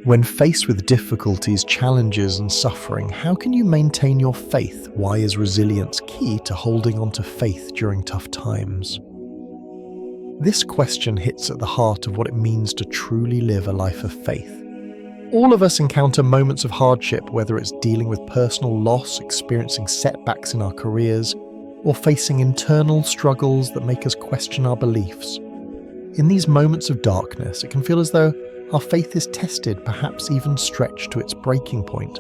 When faced with difficulties, challenges, and suffering, how can you maintain your faith? Why is resilience key to holding on to faith during tough times? This question hits at the heart of what it means to truly live a life of faith. All of us encounter moments of hardship, whether it's dealing with personal loss, experiencing setbacks in our careers, or facing internal struggles that make us question our beliefs. In these moments of darkness, it can feel as though our faith is tested, perhaps even stretched to its breaking point.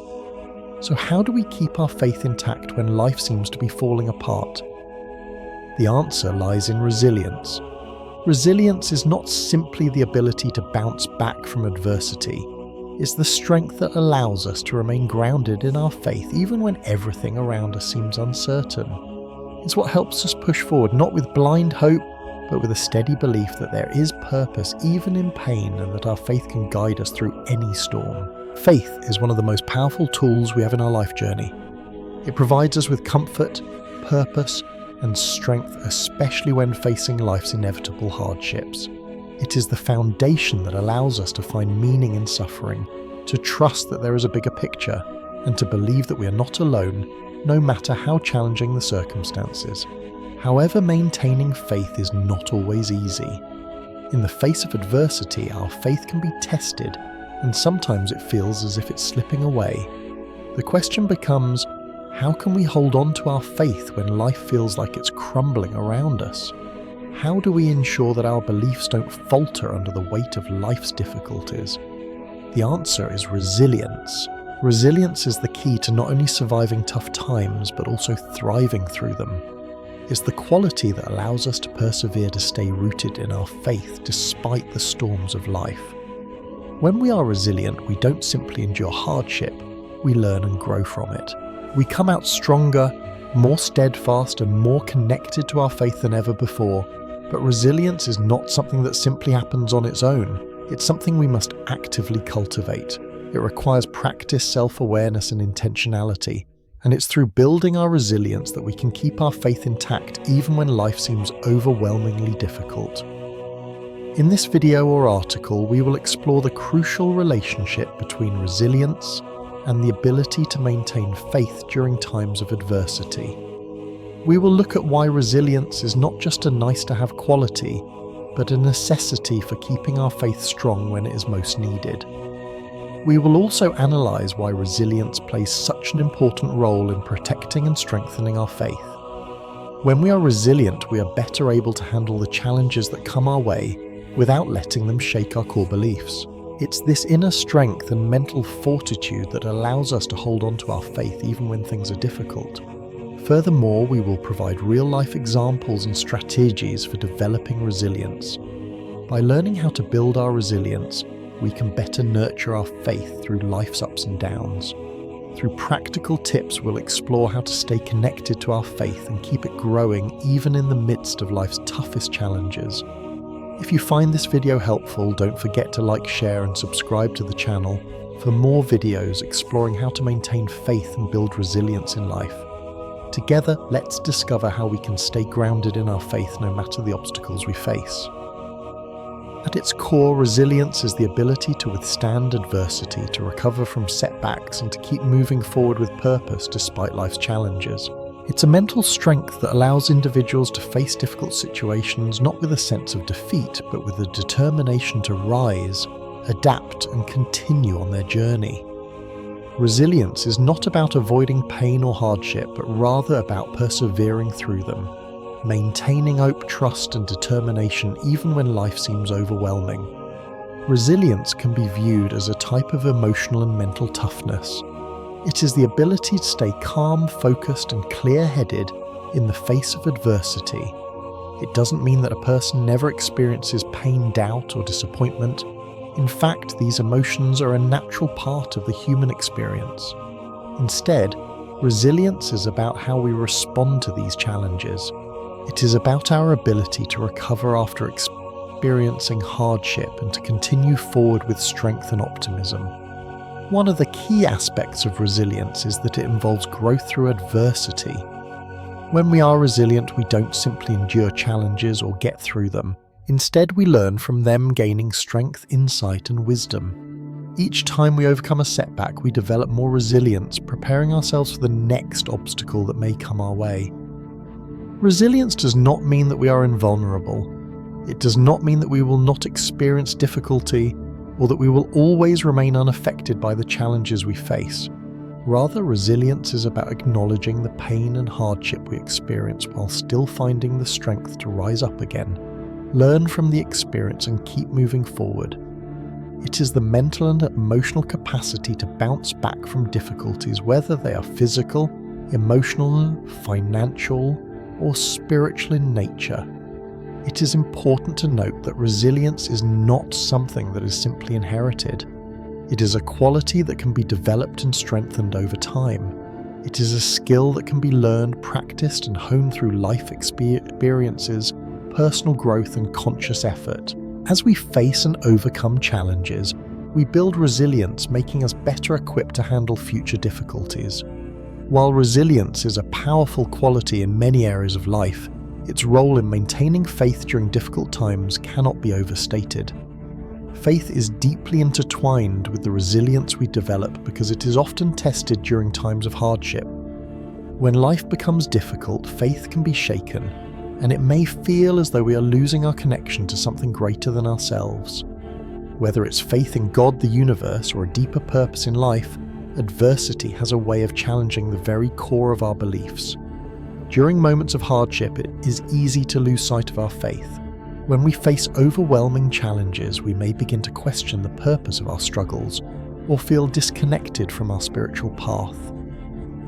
So how do we keep our faith intact when life seems to be falling apart? The answer lies in resilience. Resilience is not simply the ability to bounce back from adversity. It's the strength that allows us to remain grounded in our faith even when everything around us seems uncertain. It's what helps us push forward, not with blind hope, but with a steady belief that there is purpose even in pain and that our faith can guide us through any storm. Faith is one of the most powerful tools we have in our life journey. It provides us with comfort, purpose, and strength, especially when facing life's inevitable hardships. It is the foundation that allows us to find meaning in suffering, to trust that there is a bigger picture, and to believe that we are not alone, no matter how challenging the circumstances. However, maintaining faith is not always easy. In the face of adversity, our faith can be tested, and sometimes it feels as if it's slipping away. The question becomes, how can we hold on to our faith when life feels like it's crumbling around us? How do we ensure that our beliefs don't falter under the weight of life's difficulties? The answer is resilience. Resilience is the key to not only surviving tough times, but also thriving through them. It's the quality that allows us to persevere, to stay rooted in our faith despite the storms of life. When we are resilient, we don't simply endure hardship, we learn and grow from it. We come out stronger, more steadfast, and more connected to our faith than ever before. But resilience is not something that simply happens on its own. It's something we must actively cultivate. It requires practice, self-awareness, and intentionality. And it's through building our resilience that we can keep our faith intact even when life seems overwhelmingly difficult. In this video or article, we will explore the crucial relationship between resilience and the ability to maintain faith during times of adversity. We will look at why resilience is not just a nice-to-have quality, but a necessity for keeping our faith strong when it is most needed. We will also analyse why resilience plays such an important role in protecting and strengthening our faith. When we are resilient, we are better able to handle the challenges that come our way without letting them shake our core beliefs. It's this inner strength and mental fortitude that allows us to hold on to our faith even when things are difficult. Furthermore, we will provide real-life examples and strategies for developing resilience. By learning how to build our resilience, we can better nurture our faith through life's ups and downs. Through practical tips, we'll explore how to stay connected to our faith and keep it growing even in the midst of life's toughest challenges. If you find this video helpful, don't forget to like, share, and subscribe to the channel for more videos exploring how to maintain faith and build resilience in life. Together, let's discover how we can stay grounded in our faith no matter the obstacles we face. At its core, resilience is the ability to withstand adversity, to recover from setbacks, and to keep moving forward with purpose despite life's challenges. It's a mental strength that allows individuals to face difficult situations not with a sense of defeat, but with a determination to rise, adapt, and continue on their journey. Resilience is not about avoiding pain or hardship, but rather about persevering through them, maintaining hope, trust, and determination even when life seems overwhelming. Resilience can be viewed as a type of emotional and mental toughness. It is the ability to stay calm, focused, and clear-headed in the face of adversity. It doesn't mean that a person never experiences pain, doubt, or disappointment. In fact, these emotions are a natural part of the human experience. Instead, resilience is about how we respond to these challenges. It is about our ability to recover after experiencing hardship and to continue forward with strength and optimism. One of the key aspects of resilience is that it involves growth through adversity. When we are resilient, we don't simply endure challenges or get through them. Instead, we learn from them, gaining strength, insight, and wisdom. Each time we overcome a setback, we develop more resilience, preparing ourselves for the next obstacle that may come our way. Resilience does not mean that we are invulnerable. It does not mean that we will not experience difficulty or that we will always remain unaffected by the challenges we face. Rather, resilience is about acknowledging the pain and hardship we experience while still finding the strength to rise up again, learn from the experience and keep moving forward. It is the mental and emotional capacity to bounce back from difficulties, whether they are physical, emotional, financial, or spiritual in nature. It is important to note that resilience is not something that is simply inherited. It is a quality that can be developed and strengthened over time. It is a skill that can be learned, practiced, and honed through life experiences, personal growth, and conscious effort. As we face and overcome challenges, we build resilience, making us better equipped to handle future difficulties. While resilience is a powerful quality in many areas of life, its role in maintaining faith during difficult times cannot be overstated. Faith is deeply intertwined with the resilience we develop because it is often tested during times of hardship. When life becomes difficult, faith can be shaken, and it may feel as though we are losing our connection to something greater than ourselves. Whether it's faith in God, the universe, or a deeper purpose in life, adversity has a way of challenging the very core of our beliefs. During moments of hardship, it is easy to lose sight of our faith. When we face overwhelming challenges, we may begin to question the purpose of our struggles or feel disconnected from our spiritual path.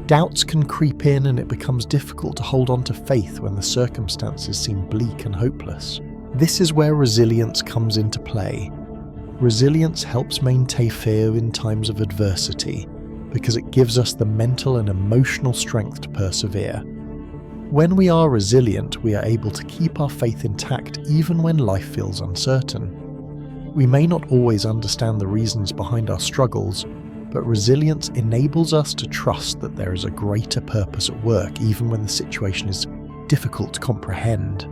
Doubts can creep in and it becomes difficult to hold on to faith when the circumstances seem bleak and hopeless. This is where resilience comes into play. Resilience helps maintain faith in times of adversity because it gives us the mental and emotional strength to persevere. When we are resilient, we are able to keep our faith intact even when life feels uncertain. We may not always understand the reasons behind our struggles, but resilience enables us to trust that there is a greater purpose at work even when the situation is difficult to comprehend.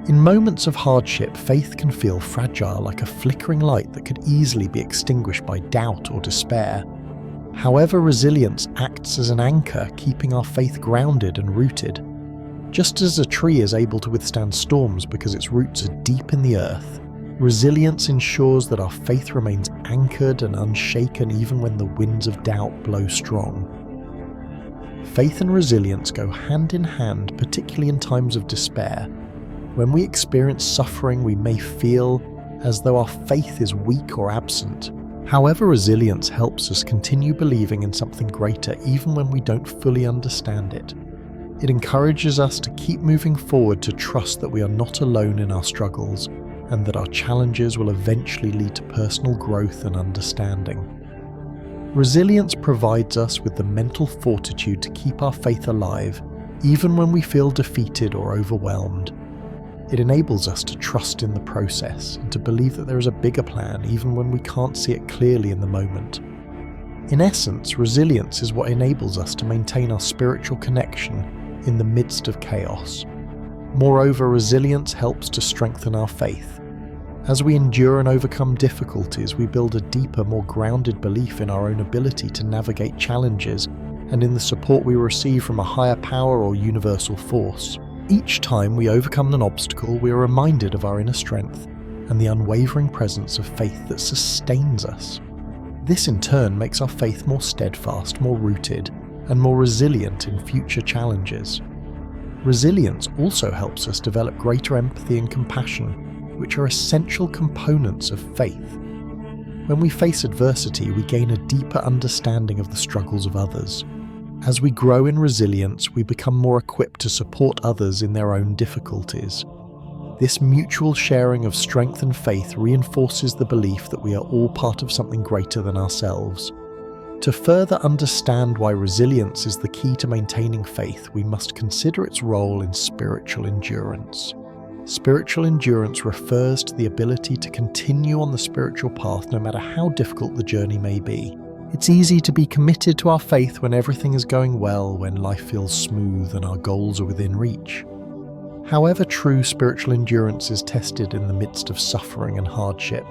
In moments of hardship, faith can feel fragile, like a flickering light that could easily be extinguished by doubt or despair. However, resilience acts as an anchor, keeping our faith grounded and rooted. Just as a tree is able to withstand storms because its roots are deep in the earth, resilience ensures that our faith remains anchored and unshaken even when the winds of doubt blow strong. Faith and resilience go hand in hand, particularly in times of despair. When we experience suffering, we may feel as though our faith is weak or absent. However, resilience helps us continue believing in something greater even when we don't fully understand it. It encourages us to keep moving forward, to trust that we are not alone in our struggles and that our challenges will eventually lead to personal growth and understanding. Resilience provides us with the mental fortitude to keep our faith alive even when we feel defeated or overwhelmed. It enables us to trust in the process and to believe that there is a bigger plan even when we can't see it clearly in the moment. In essence, resilience is what enables us to maintain our spiritual connection in the midst of chaos. Moreover, resilience helps to strengthen our faith. As we endure and overcome difficulties, we build a deeper, more grounded belief in our own ability to navigate challenges and in the support we receive from a higher power or universal force. Each time we overcome an obstacle, we are reminded of our inner strength and the unwavering presence of faith that sustains us. This in turn makes our faith more steadfast, more rooted, and more resilient in future challenges. Resilience also helps us develop greater empathy and compassion, which are essential components of faith. When we face adversity, we gain a deeper understanding of the struggles of others. As we grow in resilience, we become more equipped to support others in their own difficulties. This mutual sharing of strength and faith reinforces the belief that we are all part of something greater than ourselves. To further understand why resilience is the key to maintaining faith, we must consider its role in spiritual endurance. Spiritual endurance refers to the ability to continue on the spiritual path no matter how difficult the journey may be. It's easy to be committed to our faith when everything is going well, when life feels smooth and our goals are within reach. However, true spiritual endurance is tested in the midst of suffering and hardship.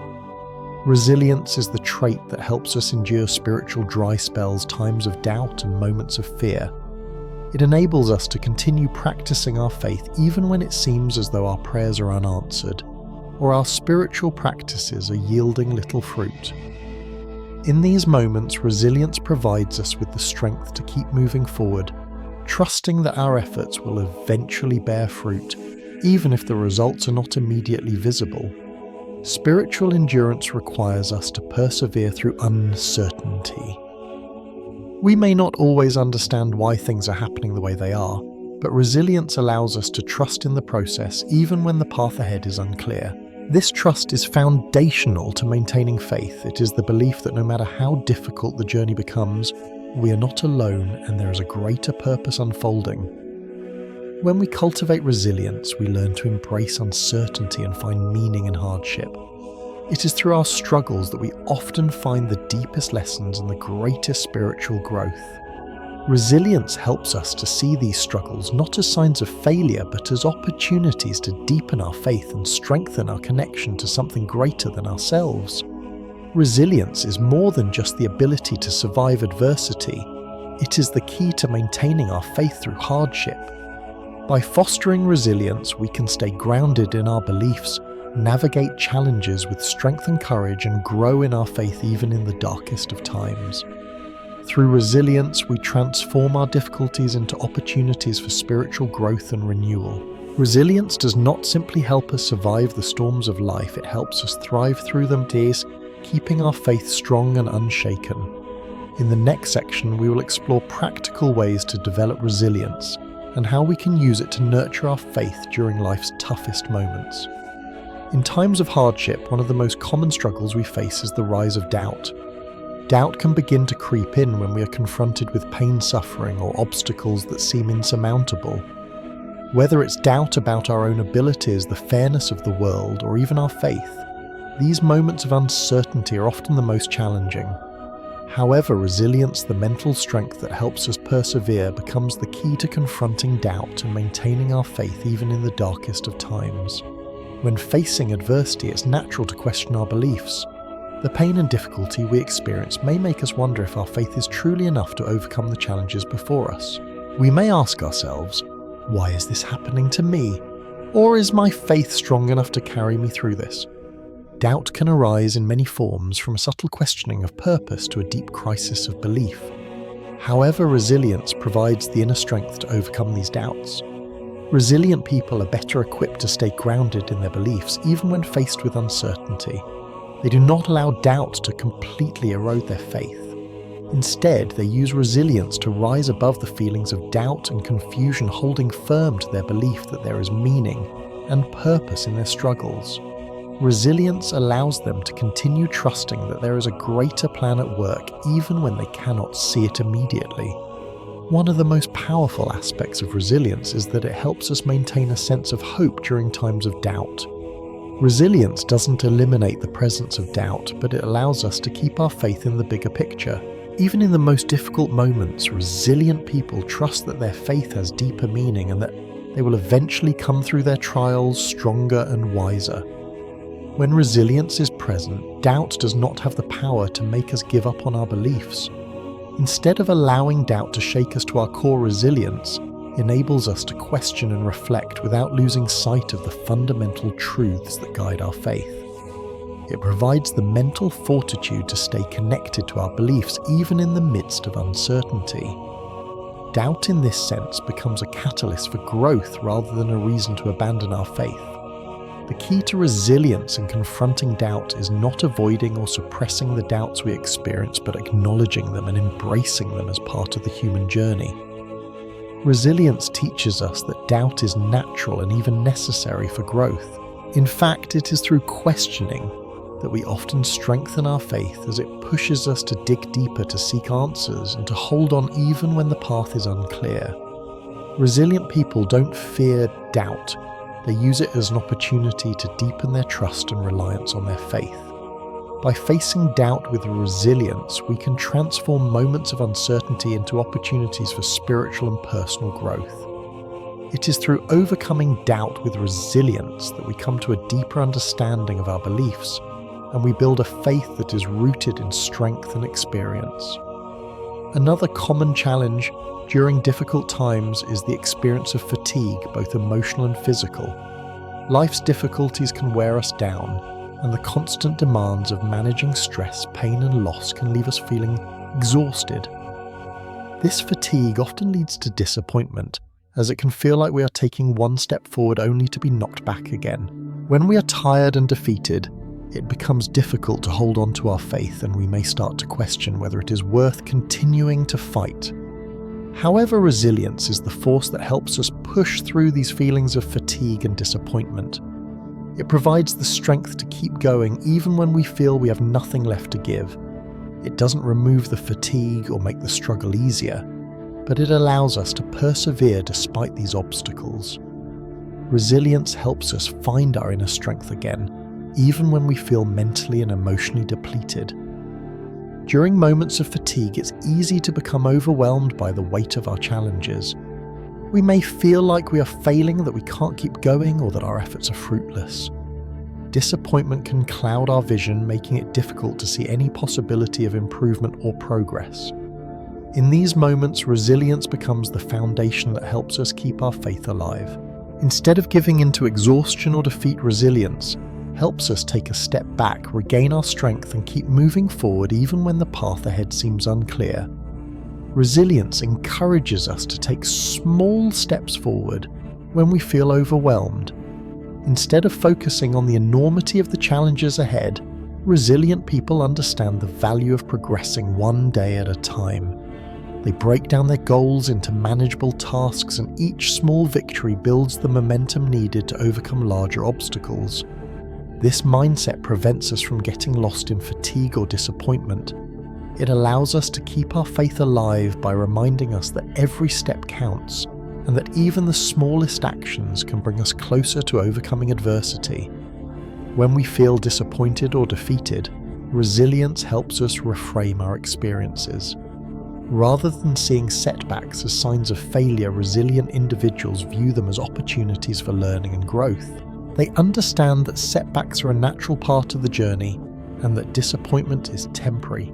Resilience is the trait that helps us endure spiritual dry spells, times of doubt, and moments of fear. It enables us to continue practicing our faith even when it seems as though our prayers are unanswered, or our spiritual practices are yielding little fruit. In these moments, resilience provides us with the strength to keep moving forward, trusting that our efforts will eventually bear fruit, even if the results are not immediately visible. Spiritual endurance requires us to persevere through uncertainty. We may not always understand why things are happening the way they are, but resilience allows us to trust in the process even when the path ahead is unclear. This trust is foundational to maintaining faith. It is the belief that no matter how difficult the journey becomes, we are not alone and there is a greater purpose unfolding. When we cultivate resilience, we learn to embrace uncertainty and find meaning in hardship. It is through our struggles that we often find the deepest lessons and the greatest spiritual growth. Resilience helps us to see these struggles not as signs of failure, but as opportunities to deepen our faith and strengthen our connection to something greater than ourselves. Resilience is more than just the ability to survive adversity. It is the key to maintaining our faith through hardship. By fostering resilience, we can stay grounded in our beliefs, navigate challenges with strength and courage, and grow in our faith even in the darkest of times. Through resilience, we transform our difficulties into opportunities for spiritual growth and renewal. Resilience does not simply help us survive the storms of life, it helps us thrive through them, keeping our faith strong and unshaken. In the next section, we will explore practical ways to develop resilience and how we can use it to nurture our faith during life's toughest moments. In times of hardship, one of the most common struggles we face is the rise of doubt. Doubt can begin to creep in when we are confronted with pain, suffering, or obstacles that seem insurmountable. Whether it's doubt about our own abilities, the fairness of the world, or even our faith, these moments of uncertainty are often the most challenging. However, resilience, the mental strength that helps us persevere, becomes the key to confronting doubt and maintaining our faith even in the darkest of times. When facing adversity, it's natural to question our beliefs. The pain and difficulty we experience may make us wonder if our faith is truly enough to overcome the challenges before us. We may ask ourselves, why is this happening to me? Or is my faith strong enough to carry me through this? Doubt can arise in many forms, from a subtle questioning of purpose to a deep crisis of belief. However, resilience provides the inner strength to overcome these doubts. Resilient people are better equipped to stay grounded in their beliefs even when faced with uncertainty. They do not allow doubt to completely erode their faith. Instead, they use resilience to rise above the feelings of doubt and confusion, holding firm to their belief that there is meaning and purpose in their struggles. Resilience allows them to continue trusting that there is a greater plan at work even when they cannot see it immediately. One of the most powerful aspects of resilience is that it helps us maintain a sense of hope during times of doubt. Resilience doesn't eliminate the presence of doubt, but it allows us to keep our faith in the bigger picture. Even in the most difficult moments, resilient people trust that their faith has deeper meaning and that they will eventually come through their trials stronger and wiser. When resilience is present, doubt does not have the power to make us give up on our beliefs. Instead of allowing doubt to shake us to our core, resilience enables us to question and reflect without losing sight of the fundamental truths that guide our faith. It provides the mental fortitude to stay connected to our beliefs even in the midst of uncertainty. Doubt in this sense becomes a catalyst for growth rather than a reason to abandon our faith. The key to resilience in confronting doubt is not avoiding or suppressing the doubts we experience, but acknowledging them and embracing them as part of the human journey. Resilience teaches us that doubt is natural and even necessary for growth. In fact, it is through questioning that we often strengthen our faith, as it pushes us to dig deeper, to seek answers, and to hold on even when the path is unclear. Resilient people don't fear doubt. They use it as an opportunity to deepen their trust and reliance on their faith. By facing doubt with resilience, we can transform moments of uncertainty into opportunities for spiritual and personal growth. It is through overcoming doubt with resilience that we come to a deeper understanding of our beliefs, and we build a faith that is rooted in strength and experience. Another common challenge during difficult times is the experience of fatigue, both emotional and physical. Life's difficulties can wear us down, and the constant demands of managing stress, pain, and loss can leave us feeling exhausted. This fatigue often leads to disappointment, as it can feel like we are taking one step forward only to be knocked back again. When we are tired and defeated, it becomes difficult to hold on to our faith, and we may start to question whether it is worth continuing to fight. However, resilience is the force that helps us push through these feelings of fatigue and disappointment. It provides the strength to keep going even when we feel we have nothing left to give. It doesn't remove the fatigue or make the struggle easier, but it allows us to persevere despite these obstacles. Resilience helps us find our inner strength again, even when we feel mentally and emotionally depleted. During moments of fatigue, it's easy to become overwhelmed by the weight of our challenges. We may feel like we are failing, that we can't keep going, or that our efforts are fruitless. Disappointment can cloud our vision, making it difficult to see any possibility of improvement or progress. In these moments, resilience becomes the foundation that helps us keep our faith alive. Instead of giving in to exhaustion or defeat, resilience helps us take a step back, regain our strength, and keep moving forward even when the path ahead seems unclear. Resilience encourages us to take small steps forward when we feel overwhelmed. Instead of focusing on the enormity of the challenges ahead, resilient people understand the value of progressing one day at a time. They break down their goals into manageable tasks, and each small victory builds the momentum needed to overcome larger obstacles. This mindset prevents us from getting lost in fatigue or disappointment. It allows us to keep our faith alive by reminding us that every step counts, and that even the smallest actions can bring us closer to overcoming adversity. When we feel disappointed or defeated, resilience helps us reframe our experiences. Rather than seeing setbacks as signs of failure, resilient individuals view them as opportunities for learning and growth. They understand that setbacks are a natural part of the journey, and that disappointment is temporary.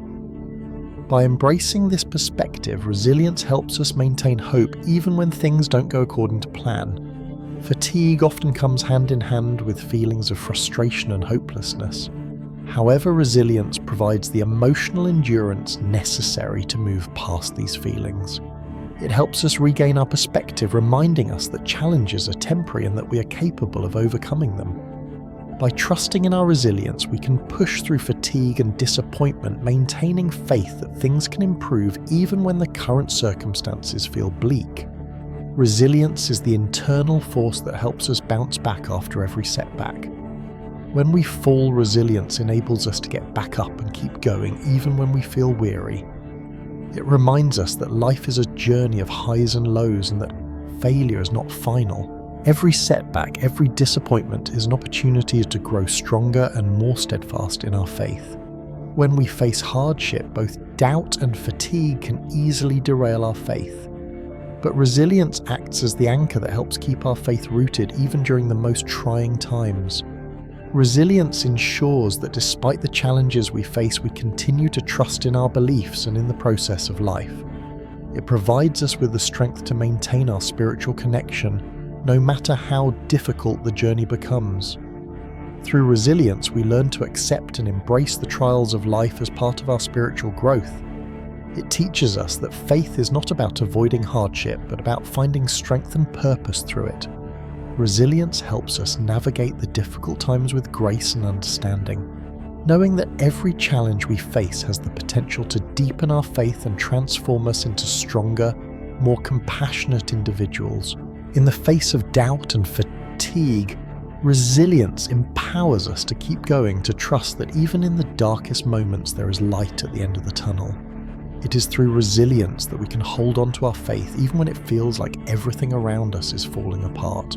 By embracing this perspective, resilience helps us maintain hope even when things don't go according to plan. Fatigue often comes hand in hand with feelings of frustration and hopelessness. However, resilience provides the emotional endurance necessary to move past these feelings. It helps us regain our perspective, reminding us that challenges are temporary and that we are capable of overcoming them. By trusting in our resilience, we can push through fatigue and disappointment, maintaining faith that things can improve even when the current circumstances feel bleak. Resilience is the internal force that helps us bounce back after every setback. When we fall, resilience enables us to get back up and keep going even when we feel weary. It reminds us that life is a journey of highs and lows, and that failure is not final. Every setback, every disappointment is an opportunity to grow stronger and more steadfast in our faith. When we face hardship, both doubt and fatigue can easily derail our faith. But resilience acts as the anchor that helps keep our faith rooted even during the most trying times. Resilience ensures that despite the challenges we face, we continue to trust in our beliefs and in the process of life. It provides us with the strength to maintain our spiritual connection, no matter how difficult the journey becomes. Through resilience, we learn to accept and embrace the trials of life as part of our spiritual growth. It teaches us that faith is not about avoiding hardship, but about finding strength and purpose through it. Resilience helps us navigate the difficult times with grace and understanding, knowing that every challenge we face has the potential to deepen our faith and transform us into stronger, more compassionate individuals. In the face of doubt and fatigue, resilience empowers us to keep going, to trust that even in the darkest moments there is light at the end of the tunnel. It is through resilience that we can hold on to our faith even when it feels like everything around us is falling apart.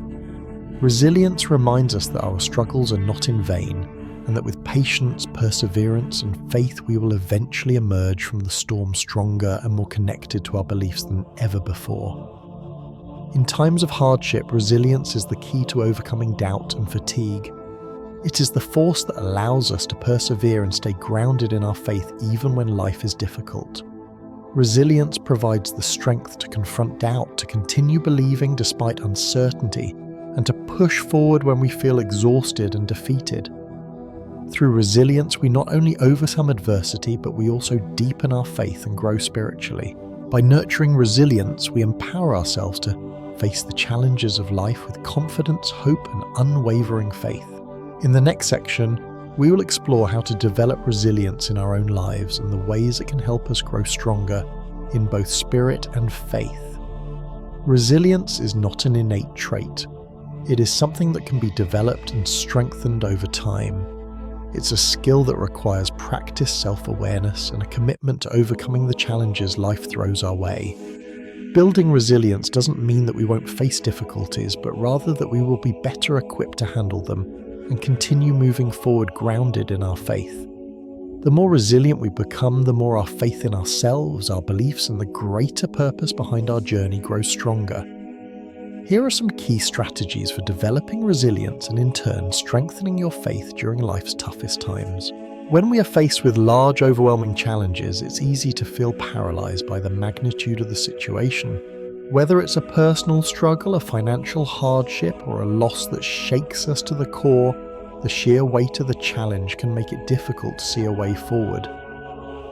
Resilience reminds us that our struggles are not in vain, and that with patience, perseverance, and faith we will eventually emerge from the storm stronger and more connected to our beliefs than ever before. In times of hardship, resilience is the key to overcoming doubt and fatigue. It is the force that allows us to persevere and stay grounded in our faith even when life is difficult. Resilience provides the strength to confront doubt, to continue believing despite uncertainty, and to push forward when we feel exhausted and defeated. Through resilience, we not only overcome adversity, but we also deepen our faith and grow spiritually. By nurturing resilience, we empower ourselves to face the challenges of life with confidence, hope, and unwavering faith. In the next section, we will explore how to develop resilience in our own lives and the ways it can help us grow stronger in both spirit and faith. Resilience is not an innate trait. It is something that can be developed and strengthened over time. It's a skill that requires practice, self-awareness, and a commitment to overcoming the challenges life throws our way. Building resilience doesn't mean that we won't face difficulties, but rather that we will be better equipped to handle them and continue moving forward grounded in our faith. The more resilient we become, the more our faith in ourselves, our beliefs, and the greater purpose behind our journey grows stronger. Here are some key strategies for developing resilience and in turn strengthening your faith during life's toughest times. When we are faced with large, overwhelming challenges, it's easy to feel paralyzed by the magnitude of the situation. Whether it's a personal struggle, a financial hardship, or a loss that shakes us to the core, the sheer weight of the challenge can make it difficult to see a way forward.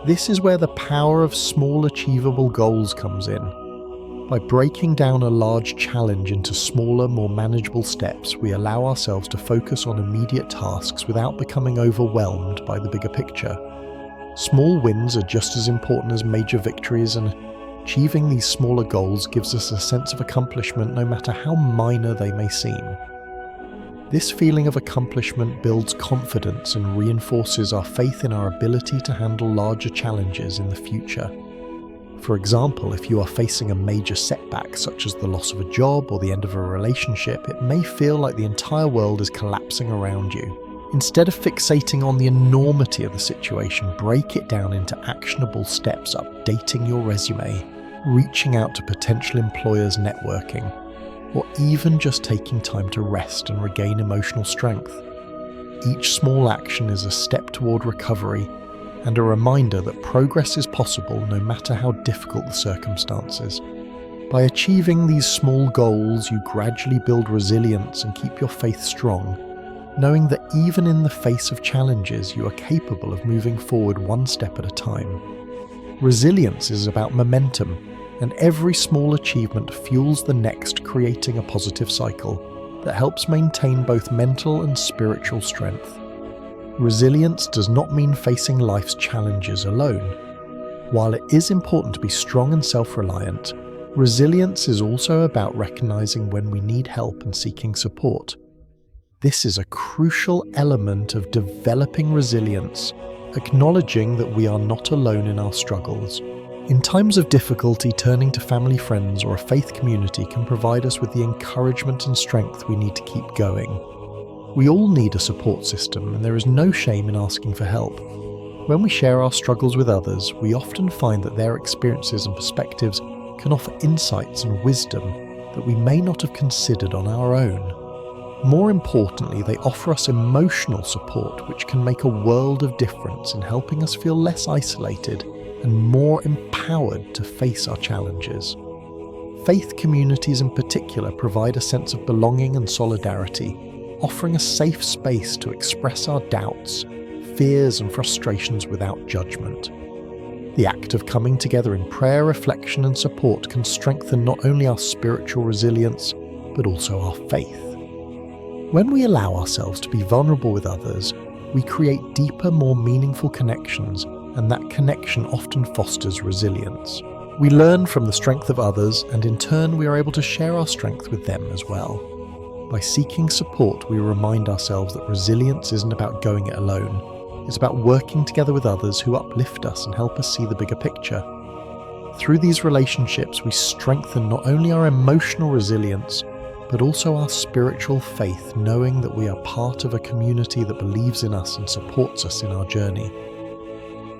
This is where the power of small, achievable goals comes in. By breaking down a large challenge into smaller, more manageable steps, we allow ourselves to focus on immediate tasks without becoming overwhelmed by the bigger picture. Small wins are just as important as major victories, and achieving these smaller goals gives us a sense of accomplishment no matter how minor they may seem. This feeling of accomplishment builds confidence and reinforces our faith in our ability to handle larger challenges in the future. For example, if you are facing a major setback such as the loss of a job or the end of a relationship, it may feel like the entire world is collapsing around you. Instead of fixating on the enormity of the situation, break it down into actionable steps, updating your resume, reaching out to potential employers, networking, or even just taking time to rest and regain emotional strength. Each small action is a step toward recovery and a reminder that progress is possible no matter how difficult the circumstances. By achieving these small goals, you gradually build resilience and keep your faith strong, knowing that even in the face of challenges, you are capable of moving forward one step at a time. Resilience is about momentum, and every small achievement fuels the next, creating a positive cycle that helps maintain both mental and spiritual strength. Resilience does not mean facing life's challenges alone. While it is important to be strong and self-reliant, resilience is also about recognizing when we need help and seeking support. This is a crucial element of developing resilience, acknowledging that we are not alone in our struggles. In times of difficulty, turning to family, friends, or a faith community can provide us with the encouragement and strength we need to keep going. We all need a support system, and there is no shame in asking for help. When we share our struggles with others, we often find that their experiences and perspectives can offer insights and wisdom that we may not have considered on our own. More importantly, they offer us emotional support, which can make a world of difference in helping us feel less isolated and more empowered to face our challenges. Faith communities in particular provide a sense of belonging and solidarity, offering a safe space to express our doubts, fears, and frustrations without judgment. The act of coming together in prayer, reflection, and support can strengthen not only our spiritual resilience, but also our faith. When we allow ourselves to be vulnerable with others, we create deeper, more meaningful connections, and that connection often fosters resilience. We learn from the strength of others, and in turn we are able to share our strength with them as well. By seeking support, we remind ourselves that resilience isn't about going it alone. It's about working together with others who uplift us and help us see the bigger picture. Through these relationships, we strengthen not only our emotional resilience, but also our spiritual faith, knowing that we are part of a community that believes in us and supports us in our journey.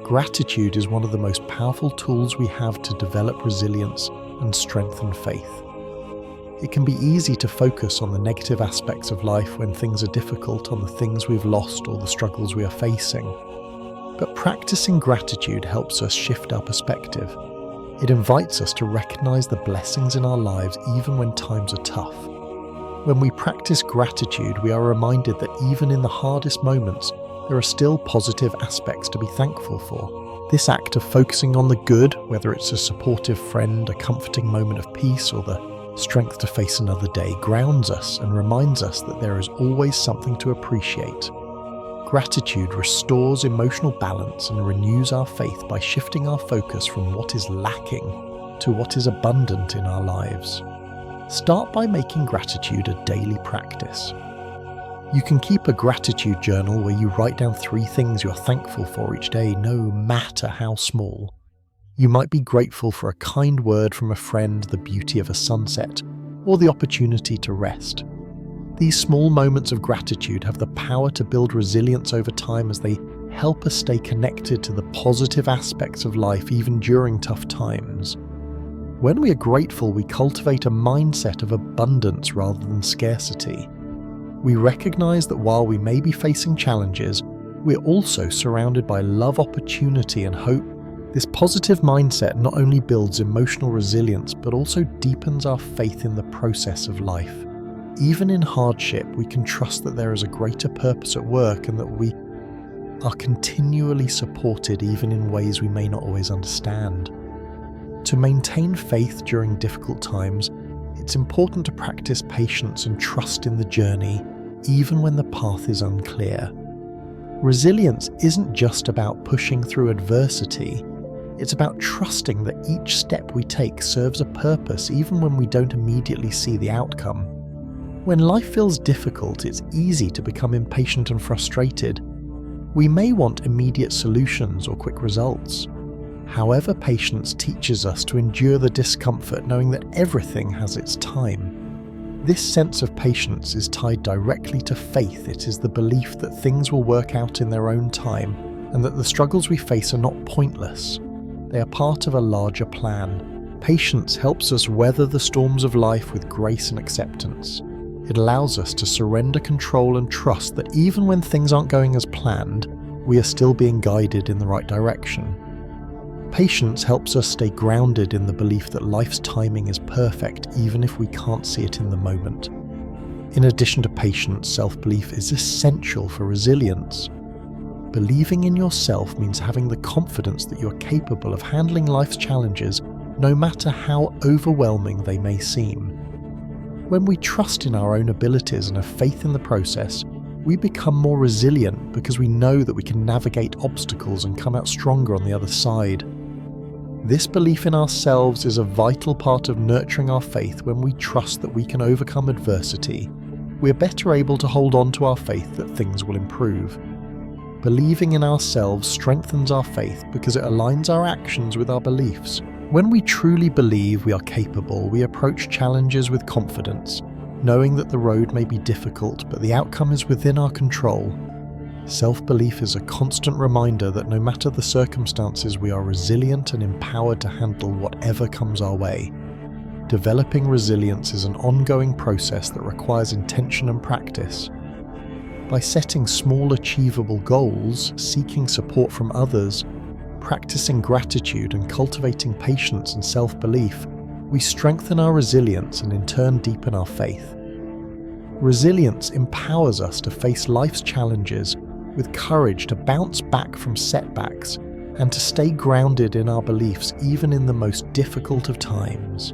Gratitude is one of the most powerful tools we have to develop resilience and strengthen faith. It can be easy to focus on the negative aspects of life when things are difficult, on the things we've lost or the struggles we are facing. But practicing gratitude helps us shift our perspective. It invites us to recognize the blessings in our lives even when times are tough. When we practice gratitude, we are reminded that even in the hardest moments, there are still positive aspects to be thankful for. This act of focusing on the good, whether it's a supportive friend, a comforting moment of peace, or the strength to face another day, grounds us and reminds us that there is always something to appreciate. Gratitude restores emotional balance and renews our faith by shifting our focus from what is lacking to what is abundant in our lives. Start by making gratitude a daily practice. You can keep a gratitude journal where you write down 3 things you're thankful for each day, no matter how small. You might be grateful for a kind word from a friend, the beauty of a sunset, or the opportunity to rest. These small moments of gratitude have the power to build resilience over time as they help us stay connected to the positive aspects of life even during tough times. When we are grateful, we cultivate a mindset of abundance rather than scarcity. We recognize that while we may be facing challenges, we're also surrounded by love, opportunity, and hope. This positive mindset not only builds emotional resilience, but also deepens our faith in the process of life. Even in hardship, we can trust that there is a greater purpose at work and that we are continually supported even in ways we may not always understand. To maintain faith during difficult times, it's important to practice patience and trust in the journey, even when the path is unclear. Resilience isn't just about pushing through adversity. It's about trusting that each step we take serves a purpose even when we don't immediately see the outcome. When life feels difficult, it's easy to become impatient and frustrated. We may want immediate solutions or quick results. However, patience teaches us to endure the discomfort knowing that everything has its time. This sense of patience is tied directly to faith. It is the belief that things will work out in their own time and that the struggles we face are not pointless. They are part of a larger plan. Patience helps us weather the storms of life with grace and acceptance. It allows us to surrender control and trust that even when things aren't going as planned, we are still being guided in the right direction. Patience helps us stay grounded in the belief that life's timing is perfect even if we can't see it in the moment. In addition to patience, self-belief is essential for resilience. Believing in yourself means having the confidence that you're capable of handling life's challenges, no matter how overwhelming they may seem. When we trust in our own abilities and have faith in the process, we become more resilient because we know that we can navigate obstacles and come out stronger on the other side. This belief in ourselves is a vital part of nurturing our faith. When we trust that we can overcome adversity, we're better able to hold on to our faith that things will improve. Believing in ourselves strengthens our faith because it aligns our actions with our beliefs. When we truly believe we are capable, we approach challenges with confidence, knowing that the road may be difficult, but the outcome is within our control. Self-belief is a constant reminder that no matter the circumstances, we are resilient and empowered to handle whatever comes our way. Developing resilience is an ongoing process that requires intention and practice. By setting small, achievable goals, seeking support from others, practicing gratitude and cultivating patience and self-belief, we strengthen our resilience and in turn deepen our faith. Resilience empowers us to face life's challenges with courage, to bounce back from setbacks, and to stay grounded in our beliefs even in the most difficult of times.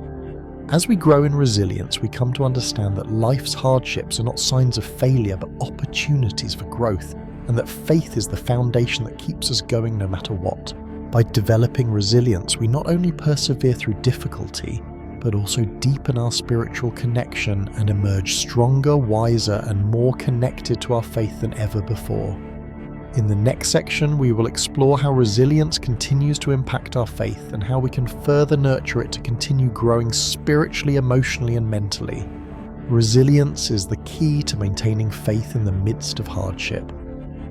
As we grow in resilience, we come to understand that life's hardships are not signs of failure but opportunities for growth, and that faith is the foundation that keeps us going no matter what. By developing resilience, we not only persevere through difficulty, but also deepen our spiritual connection and emerge stronger, wiser, and more connected to our faith than ever before. In the next section, we will explore how resilience continues to impact our faith and how we can further nurture it to continue growing spiritually, emotionally, and mentally. Resilience is the key to maintaining faith in the midst of hardship.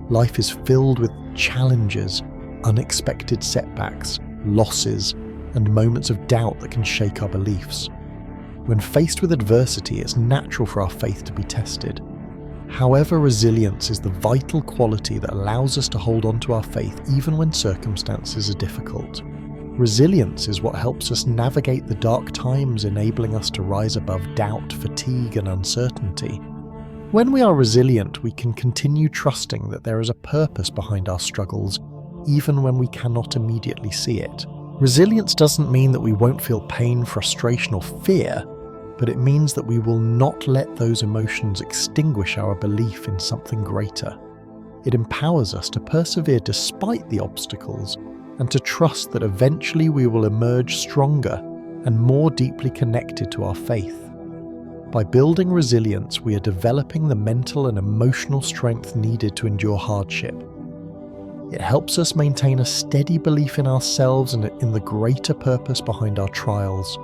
Life is filled with challenges, unexpected setbacks, losses, and moments of doubt that can shake our beliefs. When faced with adversity, it's natural for our faith to be tested. However, resilience is the vital quality that allows us to hold on to our faith even when circumstances are difficult. Resilience is what helps us navigate the dark times, enabling us to rise above doubt, fatigue, and uncertainty. When we are resilient, we can continue trusting that there is a purpose behind our struggles, even when we cannot immediately see it. Resilience doesn't mean that we won't feel pain, frustration, or fear, but it means that we will not let those emotions extinguish our belief in something greater. It empowers us to persevere despite the obstacles and to trust that eventually we will emerge stronger and more deeply connected to our faith. By building resilience, we are developing the mental and emotional strength needed to endure hardship. It helps us maintain a steady belief in ourselves and in the greater purpose behind our trials.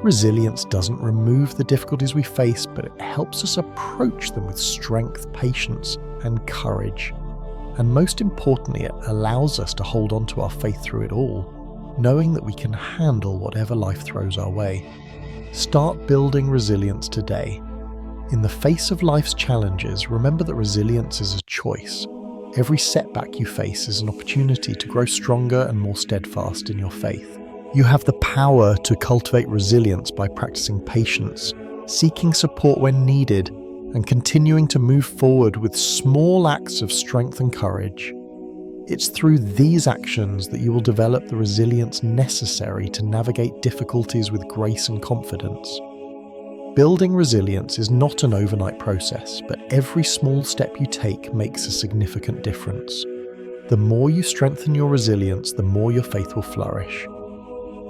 Resilience doesn't remove the difficulties we face, but it helps us approach them with strength, patience, and courage. And most importantly, it allows us to hold on to our faith through it all, knowing that we can handle whatever life throws our way. Start building resilience today. In the face of life's challenges, remember that resilience is a choice. Every setback you face is an opportunity to grow stronger and more steadfast in your faith. You have the power to cultivate resilience by practicing patience, seeking support when needed, and continuing to move forward with small acts of strength and courage. It's through these actions that you will develop the resilience necessary to navigate difficulties with grace and confidence. Building resilience is not an overnight process, but every small step you take makes a significant difference. The more you strengthen your resilience, the more your faith will flourish.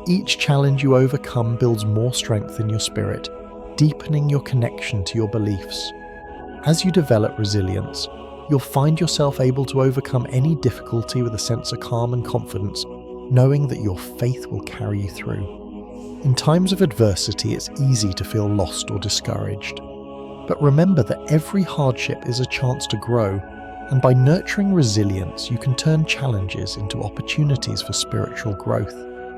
Each challenge you overcome builds more strength in your spirit, deepening your connection to your beliefs. As you develop resilience, you'll find yourself able to overcome any difficulty with a sense of calm and confidence, knowing that your faith will carry you through. In times of adversity, it's easy to feel lost or discouraged. But remember that every hardship is a chance to grow, and by nurturing resilience, you can turn challenges into opportunities for spiritual growth.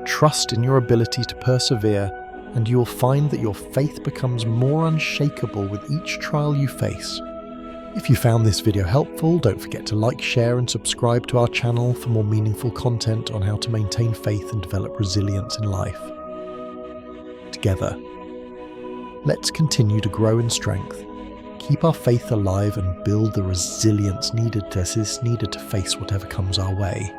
Trust in your ability to persevere, and you will find that your faith becomes more unshakable with each trial you face. If you found this video helpful, don't forget to like, share, and subscribe to our channel for more meaningful content on how to maintain faith and develop resilience in life. Together, let's continue to grow in strength, keep our faith alive, and build the resilience needed to face whatever comes our way.